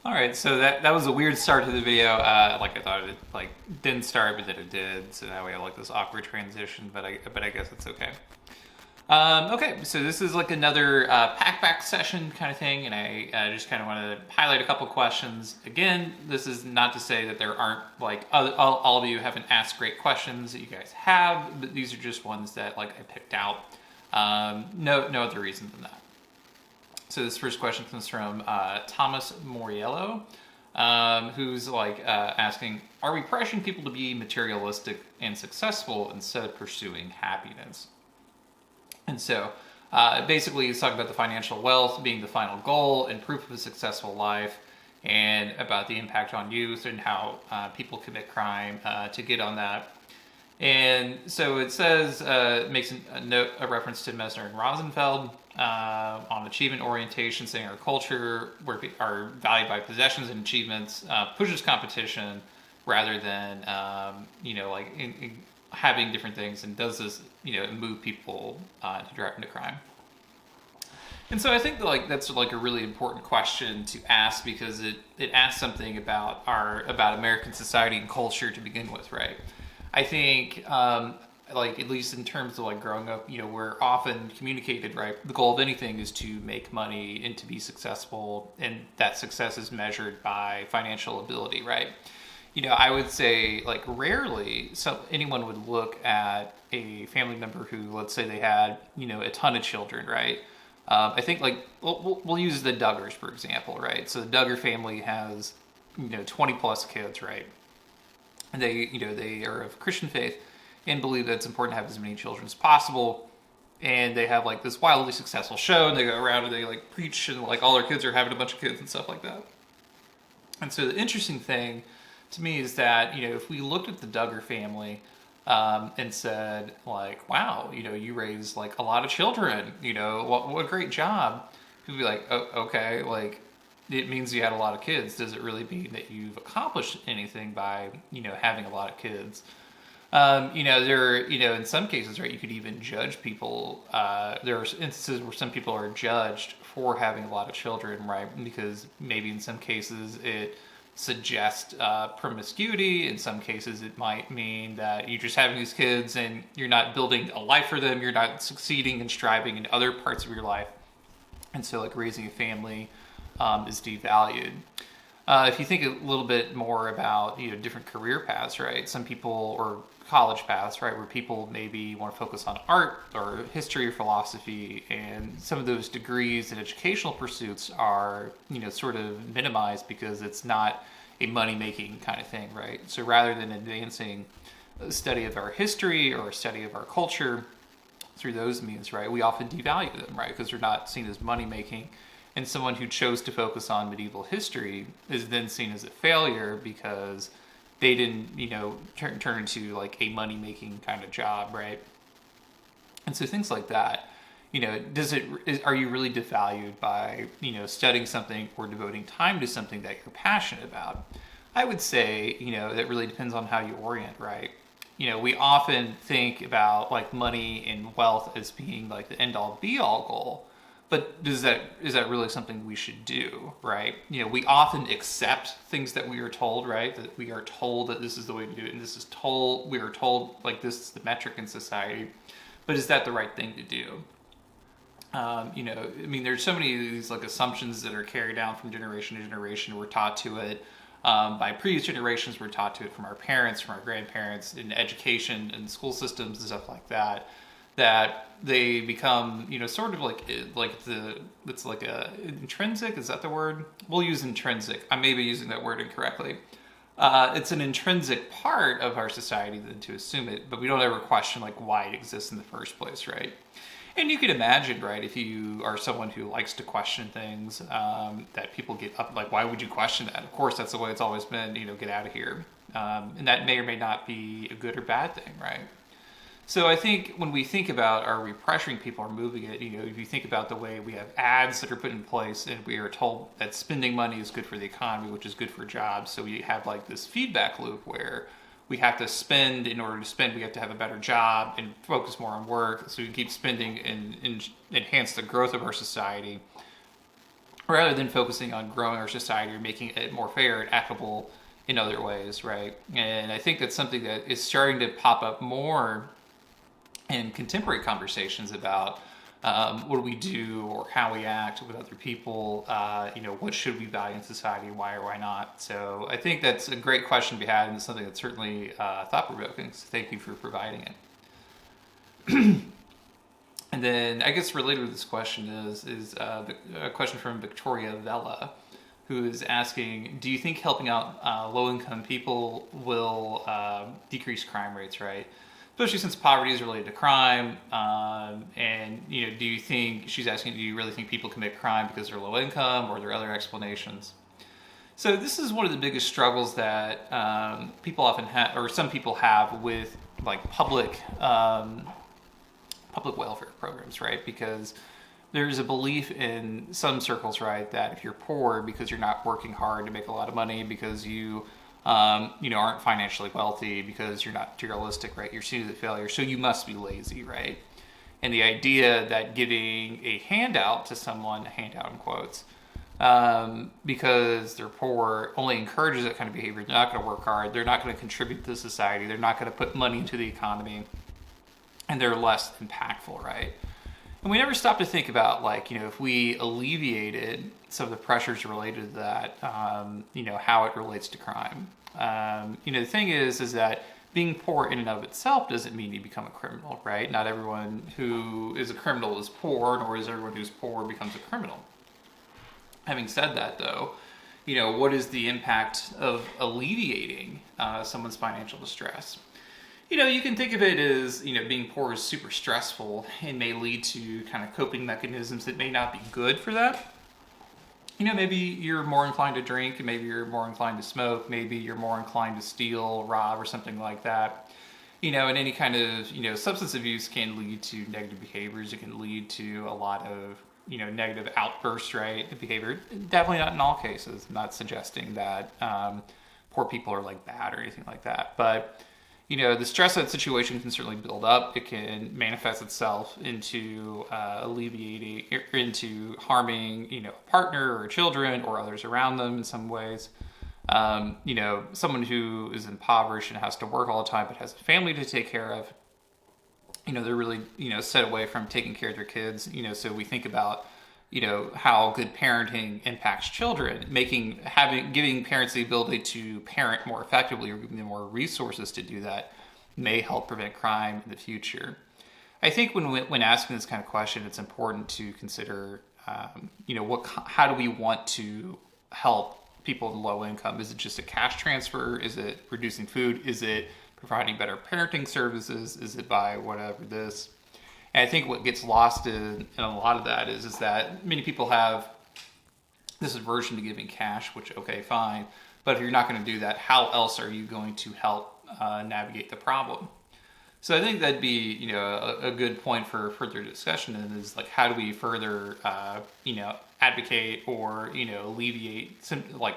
All right, so that was a weird start to the video. Like I thought it like didn't start, but then it did. So now we have like this awkward transition. But I guess it's okay. Okay, so this is like another packback session kind of thing, and I just kind of want to highlight a couple questions. Again, this is not to say that there aren't like all of you haven't asked great questions that you guys have, but these are just ones that like I picked out. No other reason than that. So this first question comes from Thomas Moriello, who's like asking, "Are we pressuring people to be materialistic and successful instead of pursuing happiness?" And so basically he's talking about the financial wealth being the final goal and proof of a successful life, and about the impact on youth and how people commit crime to get on that. And so it says, makes a reference to Mesner and Rosenfeld on achievement orientation, saying our culture, where we are valued by possessions and achievements, pushes competition rather than, like having different things, and does this, move people to drive into crime. And so I think that, like that's like a really important question to ask, because it asks something about about American society and culture to begin with, right? I think, like at least in terms of like growing up, we're often communicated, right? The goal of anything is to make money and to be successful, and that success is measured by financial ability, right? I would say like rarely anyone would look at a family member who, let's say they had, a ton of children, right? I think like we'll use the Duggars for example, right? So the Duggar family has 20 plus kids, right? And they are of Christian faith and believe that it's important to have as many children as possible. And they have like this wildly successful show, and they go around and they like preach, and like all their kids are having a bunch of kids and stuff like that. And so the interesting thing to me is that if we looked at the Duggar family and said like, wow, you raised like a lot of children, what a great job, people would be like, oh, okay, like it means you had a lot of kids. Does it really mean that you've accomplished anything by having a lot of kids? In some cases, right, you could even judge people. There are instances where some people are judged for having a lot of children, right? Because maybe in some cases it suggests promiscuity. In some cases, it might mean that you're just having these kids and you're not building a life for them. You're not succeeding and striving in other parts of your life. And so, like, raising a family is devalued. If you think a little bit more about different career paths, right? Some people, or college paths, right, where people maybe want to focus on art or history or philosophy, and some of those degrees and educational pursuits are sort of minimized because it's not a money making kind of thing, right? So rather than advancing a study of our history or a study of our culture through those means, right, we often devalue them, right, because they're not seen as money making. And someone who chose to focus on medieval history is then seen as a failure because they didn't, turn into like a money making kind of job, right? And so things like that, are you really devalued by, studying something or devoting time to something that you're passionate about? I would say, that really depends on how you orient, right? We often think about like money and wealth as being like the end all be all goal. But is that really something we should do, right? We often accept things that we are told, right? That we are told that this is the way to do it, and we are told like this is the metric in society. But is that the right thing to do? There's so many of these like assumptions that are carried down from generation to generation. We're taught to it by previous generations. We're taught to it from our parents, from our grandparents, in education and school systems and stuff like that. That they become, sort of like it's like a intrinsic. Is that the word? We'll use intrinsic. I may be using that word incorrectly. It's an intrinsic part of our society than to assume it, but we don't ever question like why it exists in the first place, right? And you can imagine, right, if you are someone who likes to question things, that people get up, like, why would you question that? Of course, that's the way it's always been, get out of here. And that may or may not be a good or bad thing, right? So I think when we think about are we pressuring people or moving it, if you think about the way we have ads that are put in place and we are told that spending money is good for the economy, which is good for jobs. So we have like this feedback loop where we have to spend in order to spend. We have to have a better job and focus more on work so we can keep spending and enhance the growth of our society. rather than focusing on growing our society or making it more fair and equitable in other ways, right? And I think that's something that is starting to pop up more in contemporary conversations about what do we do or how we act with other people, what should we value in society, why or why not. So I think that's a great question to be had, and it's something that's certainly thought-provoking, so thank you for providing it. And then I guess related to this question is a question from Victoria Vella, who is asking, do you think helping out low-income people will decrease crime rates, right? Especially since poverty is related to crime. And, do you think, she's asking, do you really think people commit crime because they're low income, or are there other explanations? So this is one of the biggest struggles that people often have, or some people have, with like public welfare programs, right? Because there's a belief in some circles, right, that if you're poor because you're not working hard to make a lot of money, because you aren't financially wealthy, because you're not materialistic, right, you're seen as a failure, so you must be lazy, right? And the idea that giving a handout to someone, handout in quotes, because they're poor, only encourages that kind of behavior. They're not going to work hard, they're not going to contribute to society, they're not going to put money into the economy, and they're less impactful, right? And we never stop to think about, if we alleviated some of the pressures related to that, how it relates to crime. The thing is that being poor in and of itself doesn't mean you become a criminal, right? Not everyone who is a criminal is poor, nor is everyone who's poor becomes a criminal. Having said that, though, what is the impact of alleviating someone's financial distress? You can think of it as, being poor is super stressful and may lead to kind of coping mechanisms that may not be good for that. Maybe you're more inclined to drink, maybe you're more inclined to smoke, maybe you're more inclined to steal, rob, or something like that. And any kind of, substance abuse can lead to negative behaviors. It can lead to a lot of, negative outbursts, right, behavior. Definitely not in all cases. I'm not suggesting that poor people are, bad or anything like that. But the stress of that situation can certainly build up. It can manifest itself into alleviating, into harming, a partner or children or others around them in some ways. Someone who is impoverished and has to work all the time but has a family to take care of, they're really, set away from taking care of their kids. So we think about, how good parenting impacts children, giving parents the ability to parent more effectively or giving them more resources to do that may help prevent crime in the future. I think when asking this kind of question, it's important to consider, how do we want to help people in low income? Is it just a cash transfer? Is it reducing food? Is it providing better parenting services? Is it by whatever this? And I think what gets lost in a lot of that is that many people have this aversion to giving cash, which, okay, fine. But if you're not going to do that, how else are you going to help navigate the problem? So I think that'd be, a good point for further discussion, and is how do we further, advocate or, alleviate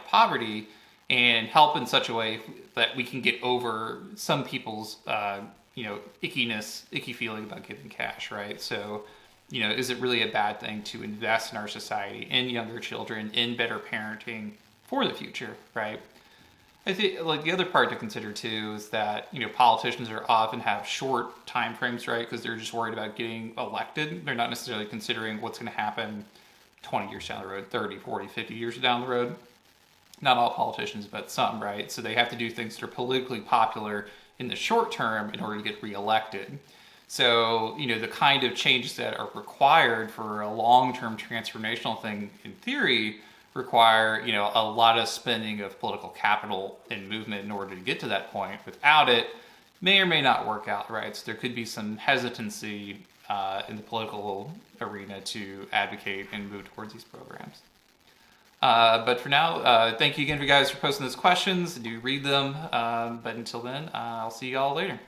poverty and help in such a way that we can get over some people's, icky feeling about giving cash, right? So, is it really a bad thing to invest in our society, in younger children, in better parenting for the future, right? I think the other part to consider too is that, politicians often have short time frames, right? Because they're just worried about getting elected. They're not necessarily considering what's going to happen 20 years down the road, 30, 40, 50 years down the road. Not all politicians, but some, right? So they have to do things that are politically popular in the short term in order to get reelected. So, the kind of changes that are required for a long-term transformational thing, in theory, require, a lot of spending of political capital and movement in order to get to that point. Without it, may or may not work out, right? So there could be some hesitancy in the political arena to advocate and move towards these programs. But for now, thank you again, for you guys, for posting those questions. Do read them. But until then, I'll see you all later.